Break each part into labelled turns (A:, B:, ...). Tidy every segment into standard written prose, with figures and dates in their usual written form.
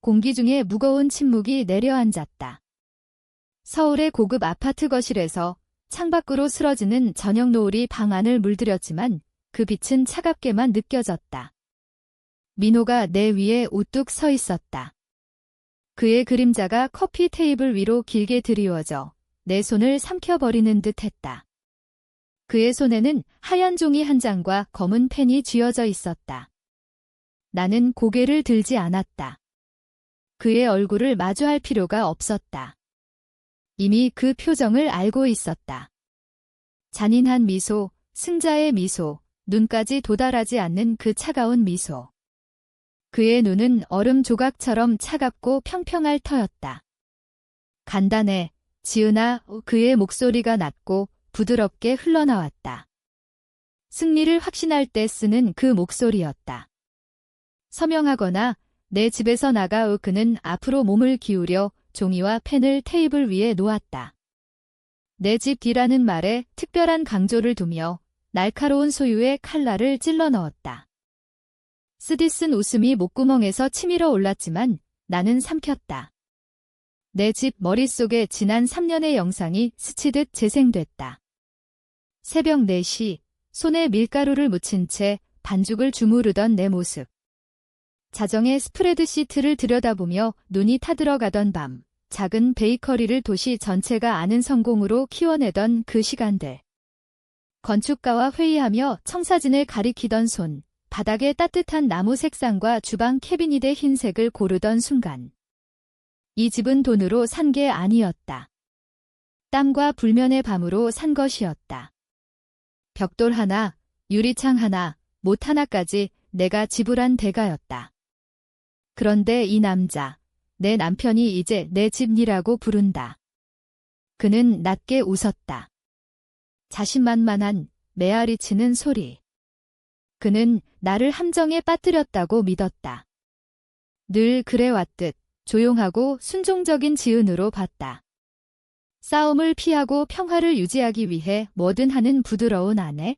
A: 공기 중에 무거운 침묵이 내려앉았다. 서울의 고급 아파트 거실에서 창밖으로 스러지는 저녁 노을이 방 안을 물들였지만 그 빛은 차갑게만 느껴졌다. 민호가 내 위에 우뚝 서 있었다. 그의 그림자가 커피 테이블 위로 길게 드리워져 내 손을 삼켜버리는 듯 했다. 그의 손에는 하얀 종이 한 장과 검은 펜이 쥐어져 있었다. 나는 고개를 들지 않았다. 그의 얼굴을 마주할 필요가 없었다. 이미 그 표정을 알고 있었다. 잔인한 미소, 승자의 미소, 눈까지 도달하지 않는 그 차가운 미소. 그의 눈은 얼음 조각처럼 차갑고 평평할 터였다. 간단해, 지은아. 그의 목소리가 낮고 부드럽게 흘러나왔다. 승리를 확신할 때 쓰는 그 목소리였다. 서명하거나 내 집에서 나가. 그는 앞으로 몸을 기울여 종이와 펜을 테이블 위에 놓았다. 내 집 뒤라는 말에 특별한 강조를 두며 날카로운 소유의 칼날을 찔러 넣었다. 쓰디쓴 웃음이 목구멍에서 치밀어 올랐지만 나는 삼켰다. 내 집 머릿속에 지난 3년의 영상이 스치듯 재생됐다. 새벽 4시, 손에 밀가루를 묻힌 채 반죽을 주무르던 내 모습. 자정의 스프레드시트를 들여다보며 눈이 타들어가던 밤, 작은 베이커리를 도시 전체가 아는 성공으로 키워내던 그 시간들. 건축가와 회의하며 청사진을 가리키던 손, 바닥에 따뜻한 나무 색상과 주방 캐비닛의 흰색을 고르던 순간. 이 집은 돈으로 산 게 아니었다. 땀과 불면의 밤으로 산 것이었다. 벽돌 하나, 유리창 하나, 못 하나까지 내가 지불한 대가였다. 그런데 이 남자, 내 남편이 이제 내 집이라고 부른다. 그는 낮게 웃었다. 자신만만한, 메아리치는 소리. 그는 나를 함정에 빠뜨렸다고 믿었다. 늘 그래왔듯 조용하고 순종적인 지은으로 봤다. 싸움을 피하고 평화를 유지하기 위해 뭐든 하는 부드러운 아내.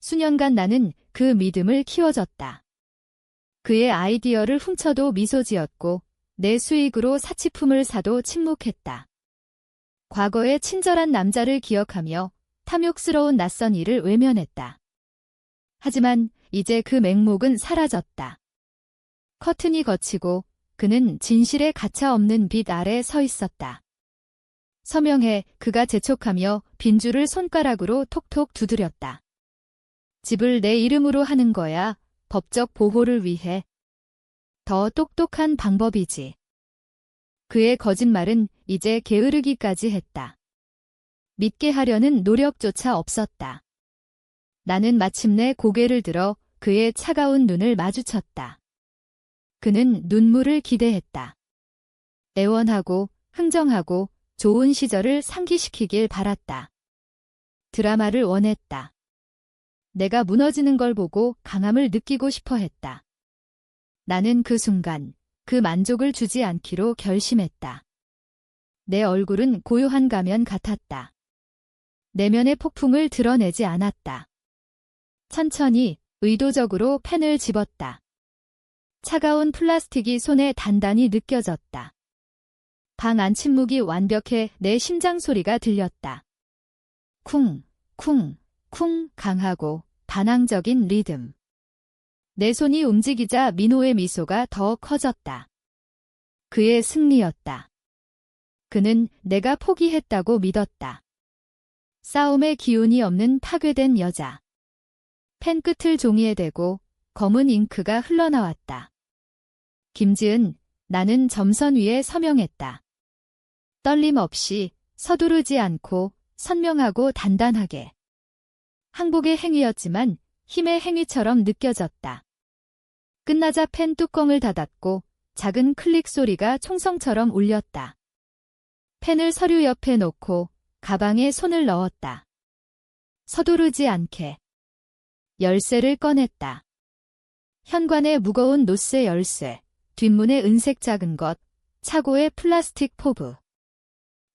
A: 수년간 나는 그 믿음을 키워줬다. 그의 아이디어를 훔쳐도 미소 지었고 내 수익으로 사치품을 사도 침묵했다. 과거의 친절한 남자를 기억하며 탐욕스러운 낯선 일을 외면했다. 하지만 이제 그 맹목은 사라졌다. 커튼이 걷히고 그는 진실에 가차없는 빛 아래 서 있었다. 서명해. 그가 재촉하며 빈줄을 손가락으로 톡톡 두드렸다. 집을 내 이름으로 하는 거야. 법적 보호를 위해. 더 똑똑한 방법이지. 그의 거짓말은 이제 게으르기까지 했다. 믿게 하려는 노력조차 없었다. 나는 마침내 고개를 들어 그의 차가운 눈을 마주쳤다. 그는 눈물을 기대했다. 애원하고 흥정하고 좋은 시절을 상기시키길 바랐다. 드라마를 원했다. 내가 무너지는 걸 보고 강함을 느끼고 싶어 했다. 나는 그 순간 그 만족을 주지 않기로 결심했다. 내 얼굴은 고요한 가면 같았다. 내면의 폭풍을 드러내지 않았다. 천천히, 의도적으로 펜을 집었다. 차가운 플라스틱이 손에 단단히 느껴졌다. 방 안 침묵이 완벽해 내 심장 소리가 들렸다. 쿵, 쿵, 쿵 강하고 반항적인 리듬. 내 손이 움직이자 민호의 미소가 더 커졌다. 그의 승리였다. 그는 내가 포기했다고 믿었다. 싸움의 기운이 없는 파괴된 여자. 펜 끝을 종이에 대고 검은 잉크가 흘러나왔다. 김지은, 나는 점선 위에 서명했다. 떨림 없이, 서두르지 않고, 선명하고 단단하게. 항복의 행위였지만 힘의 행위처럼 느껴졌다. 끝나자 펜 뚜껑을 닫았고 작은 클릭 소리가 총성처럼 울렸다. 펜을 서류 옆에 놓고 가방에 손을 넣었다. 서두르지 않게. 열쇠를 꺼냈다. 현관의 무거운 노쇠 열쇠, 뒷문의 은색 작은 것, 차고의 플라스틱 포브.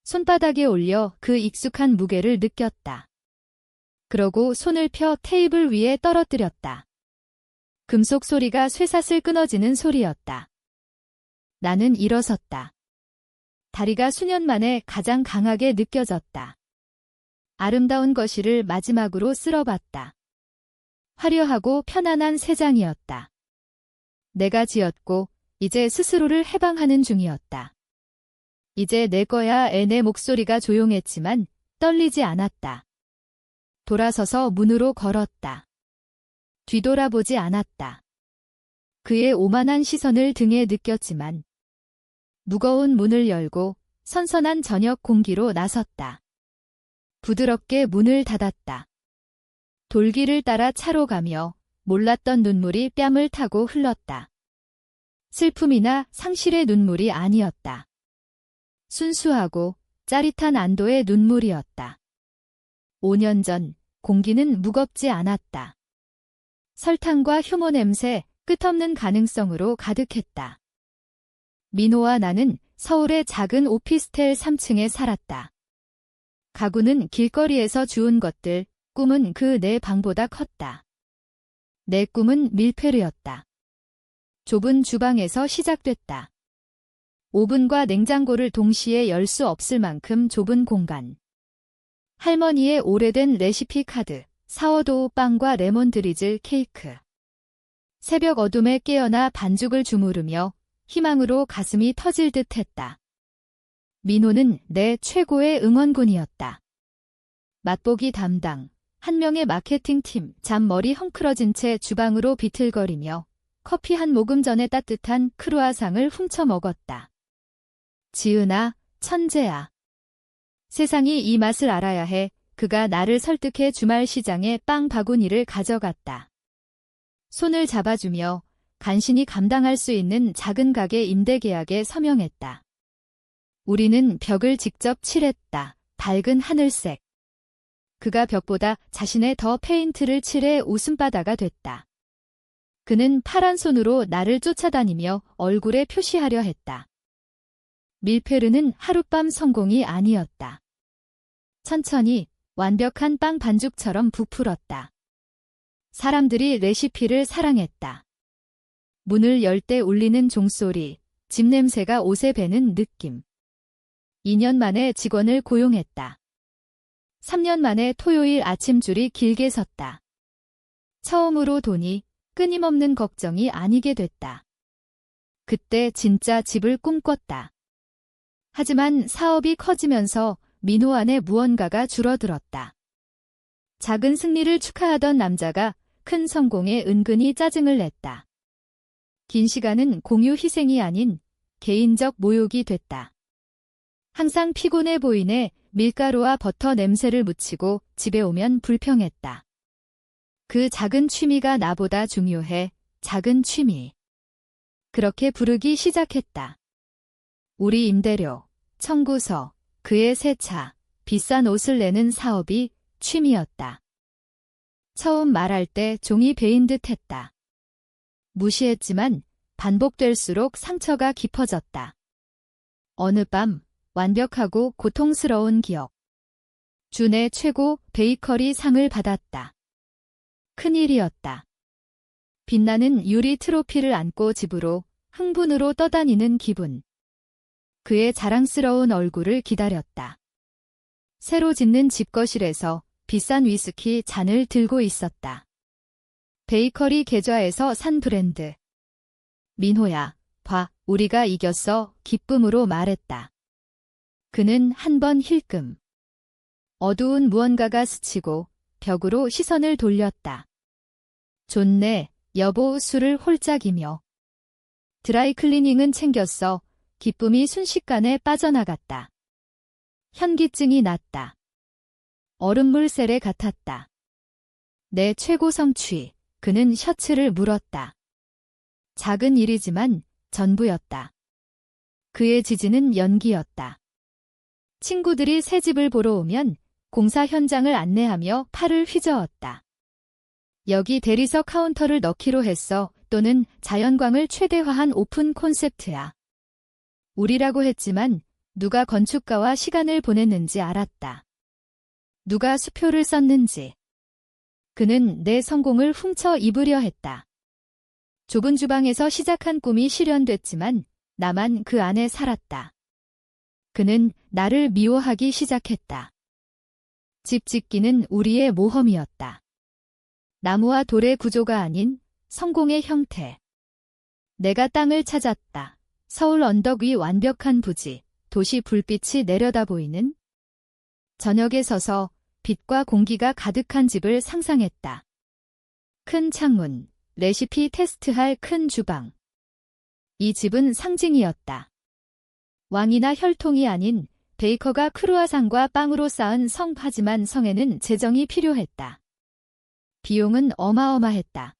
A: 손바닥에 올려 그 익숙한 무게를 느꼈다. 그러고 손을 펴 테이블 위에 떨어뜨렸다. 금속 소리가 쇠사슬 끊어지는 소리였다. 나는 일어섰다. 다리가 수년 만에 가장 강하게 느껴졌다. 아름다운 거실을 마지막으로 쓸어봤다. 화려하고 편안한 세 장이었다. 내가 지었고 이제 스스로를 해방하는 중이었다. 이제 내 거야. 내 목소리가 조용했지만 떨리지 않았다. 돌아서서 문으로 걸었다. 뒤돌아보지 않았다. 그의 오만한 시선을 등에 느꼈지만 무거운 문을 열고 선선한 저녁 공기로 나섰다. 부드럽게 문을 닫았다. 돌길을 따라 차로 가며 몰랐던 눈물이 뺨을 타고 흘렀다. 슬픔이나 상실의 눈물이 아니었다. 순수하고 짜릿한 안도의 눈물이었다. 5년 전 공기는 무겁지 않았다. 설탕과 효모 냄새, 끝없는 가능성으로 가득했다. 민호와 나는 서울의 작은 오피스텔 3층에 살았다. 가구는 길거리에서 주운 것들, 꿈은 그 내 방보다 컸다. 내 꿈은 밀푀르였다. 좁은 주방에서 시작됐다. 오븐과 냉장고를 동시에 열 수 없을 만큼 좁은 공간. 할머니의 오래된 레시피 카드, 사워도우 빵과 레몬 드리즐 케이크. 새벽 어둠에 깨어나 반죽을 주무르며 희망으로 가슴이 터질 듯 했다. 민호는 내 최고의 응원군이었다. 맛보기 담당, 한 명의 마케팅팀, 잔머리 헝클어진 채 주방으로 비틀거리며 커피 한 모금 전에 따뜻한 크루아상을 훔쳐 먹었다. 지은아, 천재야. 세상이 이 맛을 알아야 해. 그가 나를 설득해 주말 시장에 빵 바구니를 가져갔다. 손을 잡아주며 간신히 감당할 수 있는 작은 가게 임대 계약에 서명했다. 우리는 벽을 직접 칠했다. 밝은 하늘색. 그가 벽보다 자신의 더 페인트를 칠해 웃음바다가 됐다. 그는 파란 손으로 나를 쫓아다니며 얼굴에 표시하려 했다. 밀푀르는 하룻밤 성공이 아니었다. 천천히 완벽한 빵 반죽처럼 부풀었다. 사람들이 레시피를 사랑했다. 문을 열 때 울리는 종소리, 집 냄새가 옷에 배는 느낌. 2년 만에 직원을 고용했다. 3년 만에 토요일 아침줄이 길게 섰다. 처음으로 돈이 끊임없는 걱정이 아니게 됐다. 그때 진짜 집을 꿈꿨다. 하지만 사업이 커지면서 민호 안에 무언가가 줄어들었다. 작은 승리를 축하하던 남자가 큰 성공에 은근히 짜증을 냈다. 긴 시간은 공유 희생이 아닌 개인적 모욕이 됐다. 항상 피곤해 보이네. 밀가루와 버터 냄새를 묻히고 집에 오면 불평했다. 그 작은 취미가 나보다 중요해. 작은 취미. 그렇게 부르기 시작했다. 우리 임대료, 청구서, 그의 새 차, 비싼 옷을 내는 사업이 취미였다. 처음 말할 때 종이 베인 듯 했다. 무시했지만 반복될수록 상처가 깊어졌다. 어느 밤 완벽하고 고통스러운 기억. 준의 최고 베이커리 상을 받았다. 큰일이었다. 빛나는 유리 트로피를 안고 집으로 흥분으로 떠다니는 기분. 그의 자랑스러운 얼굴을 기다렸다. 새로 짓는 집거실에서 비싼 위스키 잔을 들고 있었다. 베이커리 계좌에서 산 브랜드. 민호야, 봐, 우리가 이겼어. 기쁨으로 말했다. 그는 한 번 힐끔. 어두운 무언가가 스치고 벽으로 시선을 돌렸다. 좋네, 여보. 술을 홀짝이며. 드라이클리닝은 챙겼어. 기쁨이 순식간에 빠져나갔다. 현기증이 났다. 얼음물 셀에 같았다. 내 최고 성취. 그는 셔츠를 물었다. 작은 일이지만 전부였다. 그의 지지는 연기였다. 친구들이 새 집을 보러 오면 공사 현장을 안내하며 팔을 휘저었다. 여기 대리석 카운터를 넣기로 했어. 또는 자연광을 최대화한 오픈 콘셉트야. 우리라고 했지만 누가 건축가와 시간을 보냈는지 알았다. 누가 수표를 썼는지. 그는 내 성공을 훔쳐 입으려 했다. 좁은 주방에서 시작한 꿈이 실현됐지만 나만 그 안에 살았다. 그는 나를 미워하기 시작했다. 집 짓기는 우리의 모험이었다. 나무와 돌의 구조가 아닌 성공의 형태. 내가 땅을 찾았다. 서울 언덕 위 완벽한 부지, 도시 불빛이 내려다 보이는 저녁에 서서 빛과 공기가 가득한 집을 상상했다. 큰 창문, 레시피 테스트할 큰 주방. 이 집은 상징이었다. 왕이나 혈통이 아닌 베이커가 크루아상과 빵으로 쌓은 성. 하지만 성에는 재정이 필요했다. 비용은 어마어마했다.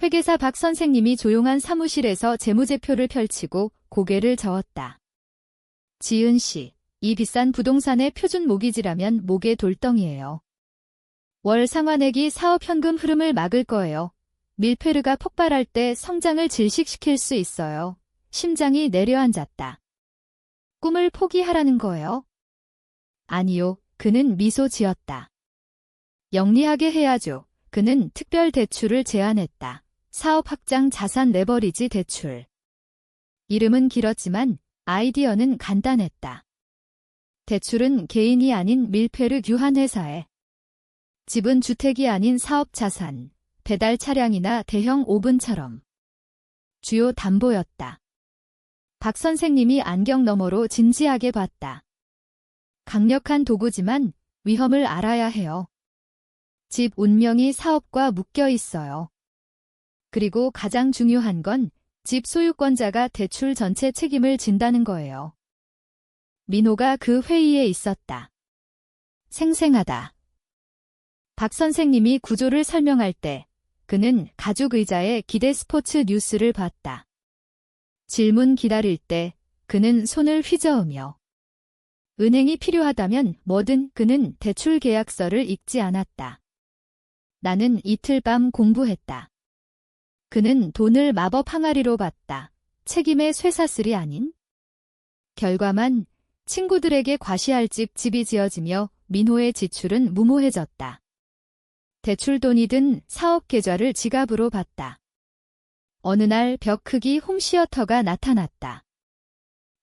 A: 회계사 박 선생님이 조용한 사무실에서 재무제표를 펼치고 고개를 저었다. 지은 씨, 이 비싼 부동산의 표준 모기지라면 목의 돌덩이에요. 월 상환액이 사업 현금 흐름을 막을 거예요. 밀페르가 폭발할 때 성장을 질식시킬 수 있어요. 심장이 내려앉았다. 꿈을 포기하라는 거예요? 아니요, 그는 미소 지었다. 영리하게 해야죠. 그는 특별 대출을 제안했다. 사업 확장 자산 레버리지 대출. 이름은 길었지만 아이디어는 간단했다. 대출은 개인이 아닌 밀페르 규환회사에, 집은 주택이 아닌 사업 자산, 배달 차량이나 대형 오븐처럼 주요 담보였다. 박 선생님이 안경 너머로 진지하게 봤다. 강력한 도구지만 위험을 알아야 해요. 집 운명이 사업과 묶여 있어요. 그리고 가장 중요한 건 집 소유권자가 대출 전체 책임을 진다는 거예요. 민호가 그 회의에 있었다. 생생하다. 박 선생님이 구조를 설명할 때 그는 가죽 의자에 기대 스포츠 뉴스를 봤다. 질문 기다릴 때 그는 손을 휘저으며 은행이 필요하다면 뭐든. 그는 대출 계약서를 읽지 않았다. 나는 이틀 밤 공부했다. 그는 돈을 마법 항아리로 봤다. 책임의 쇠사슬이 아닌 결과만. 친구들에게 과시할 집이 지어지며 민호의 지출은 무모해졌다. 대출 돈이 든 사업 계좌를 지갑으로 받다. 어느 날 벽 크기 홈시어터가 나타났다.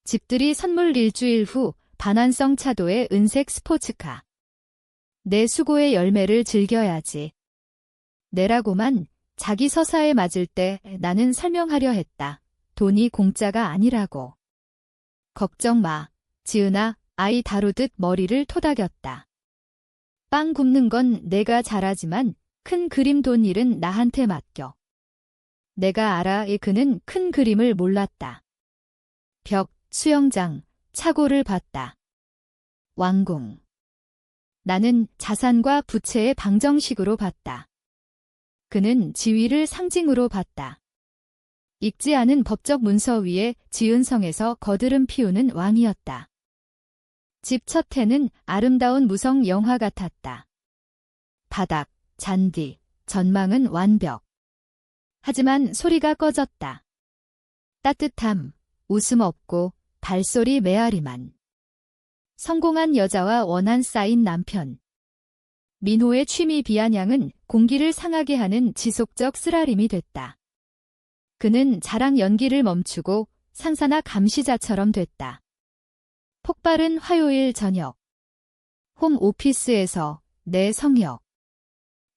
A: 집들이 선물. 일주일 후 반환성 차도의 은색 스포츠카. 내 수고의 열매를 즐겨야지. 내라고만. 자기 서사에 맞을 때 나는 설명하려 했다. 돈이 공짜가 아니라고. 걱정 마. 지은아, 아이 다루듯 머리를 토닥였다. 빵 굽는 건 내가 잘하지만 큰 그림 돈 일은 나한테 맡겨. 내가 알아. 그는 큰 그림을 몰랐다. 벽, 수영장, 차고를 봤다. 왕궁. 나는 자산과 부채의 방정식으로 봤다. 그는 지위를 상징으로 봤다. 읽지 않은 법적 문서 위에 지은 성에서 거드름 피우는 왕이었다. 집 첫 해는 아름다운 무성 영화 같았다. 바닥, 잔디, 전망은 완벽. 하지만 소리가 꺼졌다. 따뜻함, 웃음 없고 발소리 메아리만. 성공한 여자와 원한 쌓인 남편. 민호의 취미 비아냥은 공기를 상하게 하는 지속적 쓰라림이 됐다. 그는 자랑 연기를 멈추고 상사나 감시자처럼 됐다. 폭발은 화요일 저녁. 홈 오피스에서 내 성역.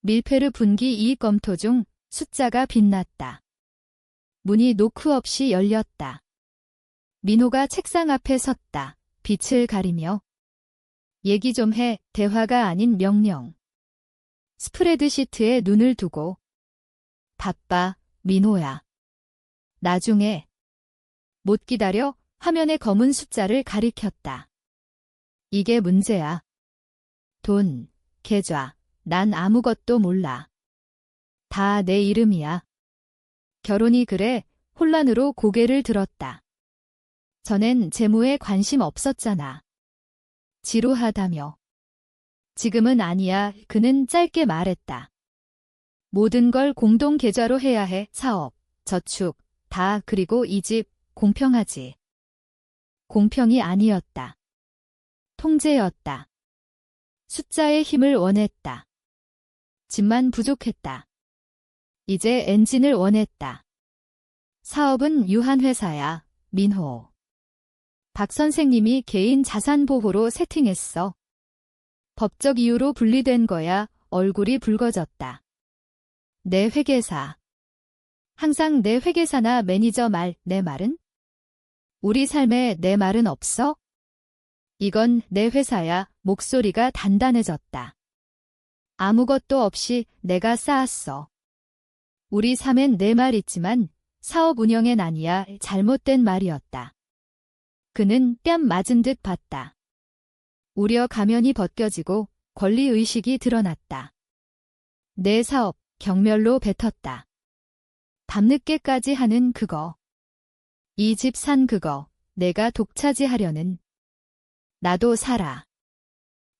A: 밀페르 분기 이익 검토 중 숫자가 빛났다. 문이 노크 없이 열렸다. 민호가 책상 앞에 섰다. 빛을 가리며. 얘기 좀 해. 대화가 아닌 명령. 스프레드시트에 눈을 두고. 바빠, 민호야. 나중에. 못 기다려. 화면에 검은 숫자를 가리켰다. 이게 문제야. 돈, 계좌, 난 아무것도 몰라. 다 내 이름이야. 결혼이 그래. 혼란으로 고개를 들었다. 전엔 재무에 관심 없었잖아. 지루하다며. 지금은 아니야. 그는 짧게 말했다. 모든 걸 공동 계좌로 해야 해. 사업, 저축, 다. 그리고 이 집, 공평하지. 공평이 아니었다. 통제였다. 숫자의 힘을 원했다. 집만 부족했다. 이제 엔진을 원했다. 사업은 유한회사야. 민호. 박 선생님이 개인 자산 보호로 세팅했어. 법적 이유로 분리된 거야. 얼굴이 붉어졌다. 내 회계사. 항상 내 회계사나 매니저 말, 내 말은? 우리 삶에 내 말은 없어? 이건 내 회사야. 목소리가 단단해졌다. 아무것도 없이 내가 쌓았어. 우리 삶엔 내 말 있지만 사업 운영엔 아니야. 잘못된 말이었다. 그는 뺨 맞은 듯 봤다. 우려 가면이 벗겨지고 권리의식이 드러났다. 내 사업, 경멸로 뱉었다. 밤늦게까지 하는 그거. 이 집 산 그거, 내가 독차지하려는. 나도 살아.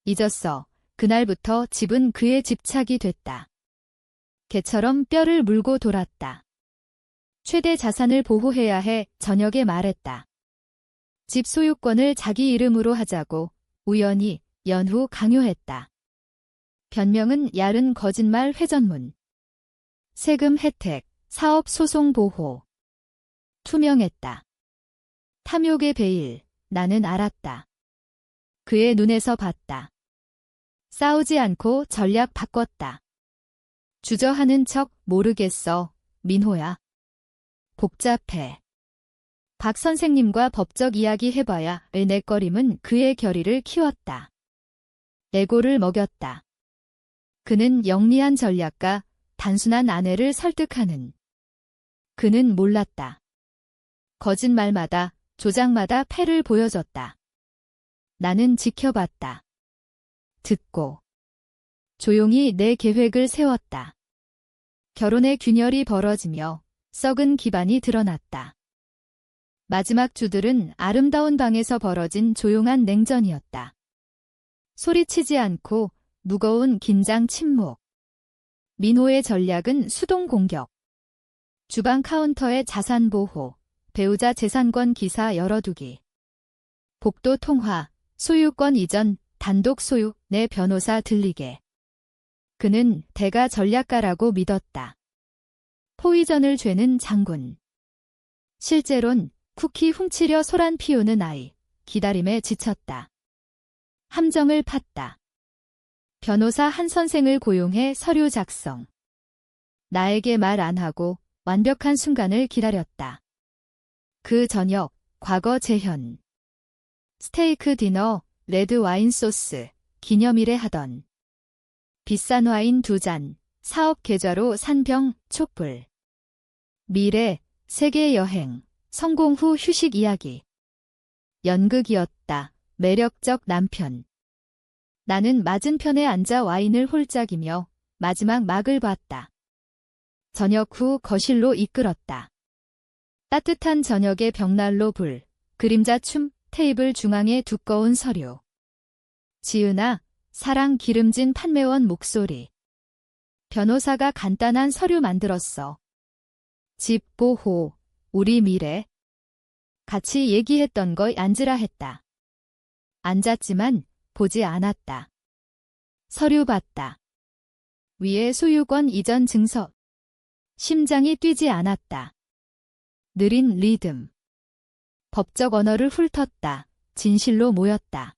A: 잊었어. 그날부터 집은 그의 집착이 됐다. 개처럼 뼈를 물고 돌았다. 최대 자산을 보호해야 해. 저녁에 말했다. 집 소유권을 자기 이름으로 하자고 우연히 연후 강요했다. 변명은 야른 거짓말 회전문. 세금 혜택, 사업 소송 보호. 투명했다. 탐욕의 베일, 나는 알았다. 그의 눈에서 봤다. 싸우지 않고 전략 바꿨다. 주저하는 척 모르겠어, 민호야. 복잡해. 박 선생님과 법적 이야기 해봐야 내꺼림은 그의 결의를 키웠다. 에고를 먹였다. 그는 영리한 전략가, 단순한 아내를 설득하는. 그는 몰랐다. 거짓말마다, 조작마다 패를 보여줬다. 나는 지켜봤다. 듣고. 조용히 내 계획을 세웠다. 결혼의 균열이 벌어지며 썩은 기반이 드러났다. 마지막 주들은 아름다운 방에서 벌어진 조용한 냉전이었다. 소리치지 않고 무거운 긴장 침묵. 민호의 전략은 수동 공격. 주방 카운터의 자산 보호, 배우자 재산권 기사 열어두기. 복도 통화, 소유권 이전, 단독 소유, 내 변호사 들리게. 그는 대가 전략가라고 믿었다. 포위전을 죄는 장군. 실제론 쿠키 훔치려 소란 피우는 아이, 기다림에 지쳤다. 함정을 팠다. 변호사 한 선생을 고용해 서류 작성. 나에게 말 안 하고 완벽한 순간을 기다렸다. 그 저녁, 과거 재현. 스테이크 디너, 레드 와인 소스, 기념일에 하던. 비싼 와인 2잔, 사업 계좌로 산 병, 촛불. 미래, 세계 여행, 성공 후 휴식 이야기. 연극이었다. 매력적 남편. 나는 맞은편에 앉아 와인을 홀짝이며 마지막 막을 봤다. 저녁 후 거실로 이끌었다. 따뜻한 저녁의 벽난로 불, 그림자 춤, 테이블 중앙에 두꺼운 서류. 지은아, 사랑 기름진 판매원 목소리. 변호사가 간단한 서류 만들었어. 집 보호, 우리 미래. 같이 얘기했던 거 앉으라 했다. 앉았지만 보지 않았다. 서류 봤다. 위에 소유권 이전 증서. 심장이 뛰지 않았다. 느린 리듬. 법적 언어를 훑었다. 진실로 모였다.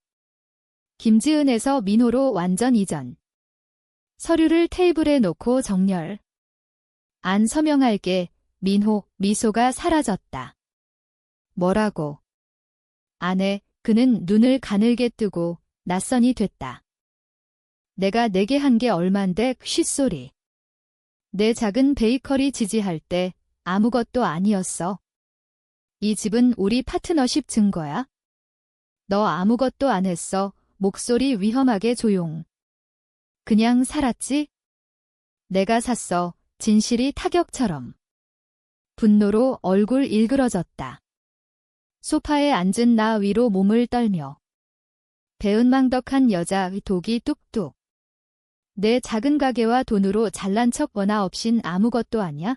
A: 김지은에서 민호로 완전 이전. 서류를 테이블에 놓고 정렬. 안 서명할게. 민호, 미소가 사라졌다. 뭐라고? 아내, 그는 눈을 가늘게 뜨고 낯선이 됐다. 내가 내게 한 게 얼만데 쉿소리. 내 작은 베이커리 지지할 때 아무것도 아니었어. 이 집은 우리 파트너십 증거야. 너 아무것도 안 했어. 목소리 위험하게 조용. 그냥 살았지? 내가 샀어. 진실이 타격처럼. 분노로 얼굴 일그러졌다. 소파에 앉은 나 위로 몸을 떨며. 배은망덕한 여자 독이 뚝뚝. 내 작은 가게와 돈으로 잘난 척 원화 없인 아무것도 아냐?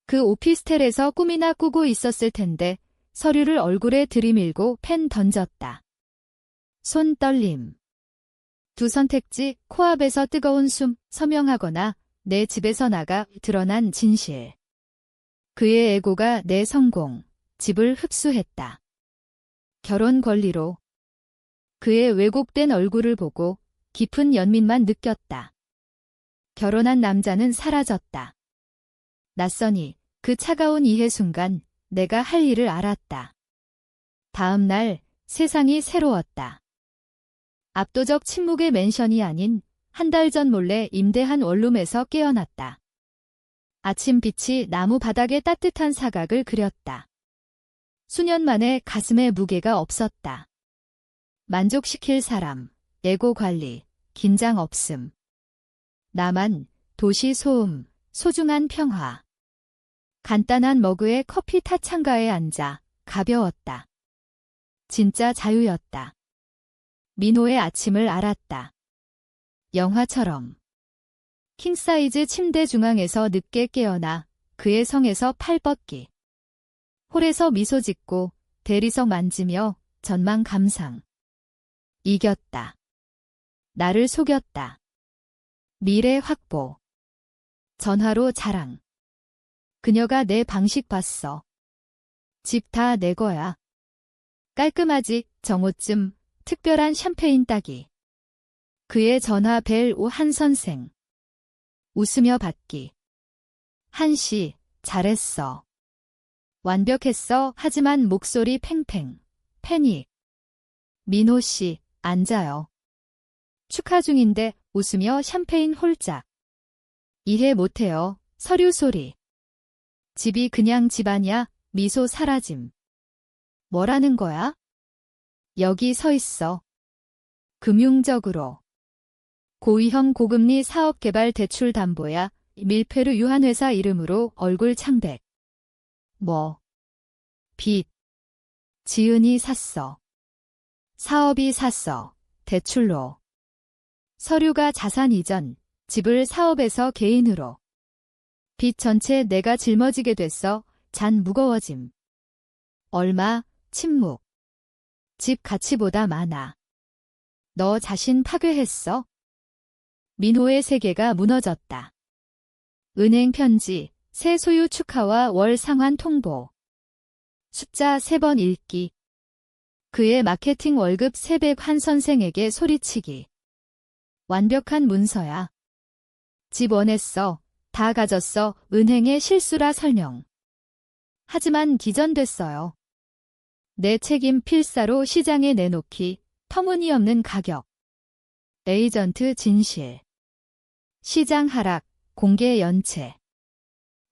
A: 그 오피스텔에서 꿈이나 꾸고 있었을 텐데 서류를 얼굴에 들이밀고 펜 던졌다. 손 떨림. 두 선택지, 코앞에서 뜨거운 숨, 서명하거나 내 집에서 나가 드러난 진실. 그의 에고가 내 성공, 집을 흡수했다. 결혼 권리로. 그의 왜곡된 얼굴을 보고 깊은 연민만 느꼈다. 결혼한 남자는 사라졌다. 낯선이 그 차가운 이해 순간 내가 할 일을 알았다. 다음 날 세상이 새로웠다. 압도적 침묵의 맨션이 아닌 한 달 전 몰래 임대한 원룸에서 깨어났다. 아침 빛이 나무 바닥에 따뜻한 사각을 그렸다. 수년 만에 가슴에 무게가 없었다. 만족시킬 사람, 에고 관리, 긴장 없음. 나만, 도시 소음, 소중한 평화. 간단한 머그에 커피 타창가에 앉아 가벼웠다. 진짜 자유였다. 민호의 아침을 알았다. 영화처럼. 킹사이즈 침대 중앙에서 늦게 깨어나 그의 성에서 팔 뻗기. 홀에서 미소 짓고 대리석 만지며 전망 감상. 이겼다. 나를 속였다. 미래 확보. 전화로 자랑. 그녀가 내 방식 봤어. 집 다 내 거야. 깔끔하지, 정오쯤, 특별한 샴페인 따기. 그의 전화 벨 오 한 선생. 웃으며 받기. 한씨, 잘했어. 완벽했어. 하지만 목소리 팽팽. 패닉. 민호씨, 앉아요. 축하 중인데 웃으며 샴페인 홀짝. 이해 못해요. 서류 소리. 집이 그냥 집 아냐? 미소 사라짐. 뭐라는 거야? 여기 서 있어. 금융적으로. 고위험 고금리 사업개발 대출 담보야. 밀페르 유한회사 이름으로 얼굴 창백. 뭐? 빚. 지은이 샀어. 사업이 샀어. 대출로. 서류가 자산 이전. 집을 사업에서 개인으로. 빚 전체 내가 짊어지게 됐어. 잔 무거워짐. 얼마? 침묵. 집 가치보다 많아. 너 자신 파괴했어? 민호의 세계가 무너졌다. 은행 편지, 새 소유 축하와 월 상환 통보. 숫자 3번 읽기. 그의 마케팅 월급 300 한 선생에게 소리치기. 완벽한 문서야. 집 원했어. 다 가졌어. 은행의 실수라 설명. 하지만 기전됐어요. 내 책임 필사로 시장에 내놓기. 터무니없는 가격. 에이전트 진실. 시장 하락. 공개 연체.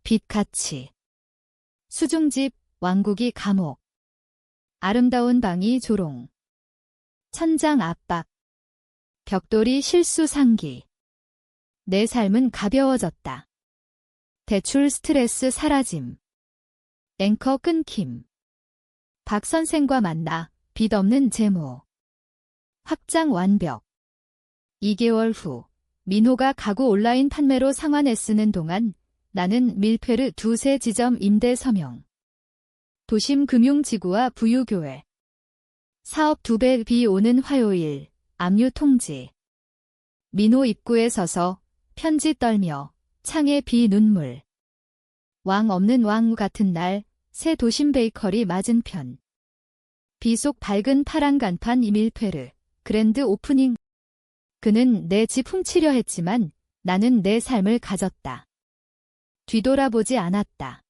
A: 빚 가치. 수중집. 왕국이 감옥. 아름다운 방이 조롱. 천장 압박. 벽돌이 실수 상기. 내 삶은 가벼워졌다. 대출 스트레스 사라짐. 앵커 끊김. 박 선생과 만나 빚 없는 재무. 확장 완벽. 2개월 후 민호가 가구 온라인 판매로 상환 애쓰는 동안 나는 밀페르 2세 지점 임대 서명. 도심 금융지구와 부유교회. 사업 2배 비 오는 화요일. 압류 통지. 민호 입구에 서서 편지 떨며 창에 비 눈물. 왕 없는 왕 같은 날 새 도심 베이커리 맞은편. 비 속 밝은 파란 간판 밀페르. 그랜드 오프닝. 그는 내 집 훔치려 했지만 나는 내 삶을 가졌다. 뒤돌아보지 않았다.